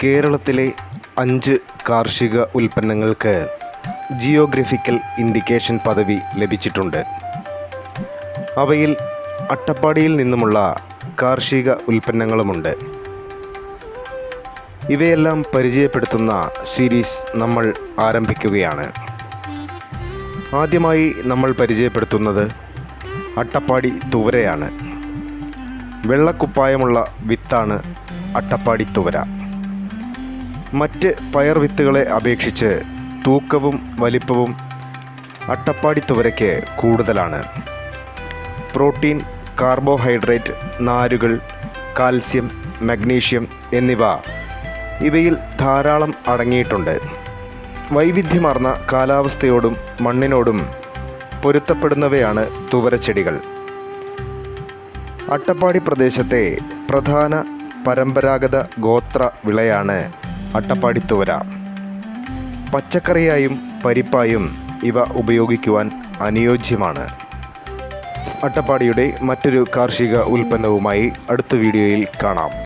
കേരളത്തിലെ 5 കാർഷിക ഉൽപ്പന്നങ്ങൾക്ക് ജിയോഗ്രഫിക്കൽ ഇൻഡിക്കേഷൻ പദവി ലഭിച്ചിട്ടുണ്ട്. അവയിൽ അട്ടപ്പാടിയിൽ നിന്നുമുള്ള കാർഷിക ഉൽപ്പന്നങ്ങളുമുണ്ട്. ഇവയെല്ലാം പരിചയപ്പെടുത്തുന്ന സീരീസ് നമ്മൾ ആരംഭിക്കുകയാണ്. ആദ്യമായി നമ്മൾ പരിചയപ്പെടുത്തുന്നത് അട്ടപ്പാടി തുവരയാണ്. വെള്ളക്കുപ്പായമുള്ള വിത്താണ് അട്ടപ്പാടി തുവര. മറ്റ് പയർ വിത്തുകളെ അപേക്ഷിച്ച് തൂക്കവും വലിപ്പവും അട്ടപ്പാടി തുവരയ്ക്ക് കൂടുതലാണ്. പ്രോട്ടീൻ, കാർബോഹൈഡ്രേറ്റ്, നാരുകൾ, കാൽസ്യം, മഗ്നീഷ്യം എന്നിവ ഇവയിൽ ധാരാളം അടങ്ങിയിട്ടുണ്ട്. വൈവിധ്യമാർന്ന കാലാവസ്ഥയോടും മണ്ണിനോടും പൊരുത്തപ്പെടുന്നവയാണ് തുവരച്ചെടികൾ. അട്ടപ്പാടി പ്രദേശത്തെ പ്രധാന പരമ്പരാഗത ഗോത്ര വിളയാണ് അട്ടപ്പാടി തുവര. പച്ചക്കറിയായും പരിപ്പായും ഇവ ഉപയോഗിക്കുവാൻ അനുയോജ്യമാണ്. അട്ടപ്പാടിയുടെ മറ്റൊരു കാർഷിക ഉൽപ്പന്നവുമായി അടുത്ത വീഡിയോയിൽ കാണാം.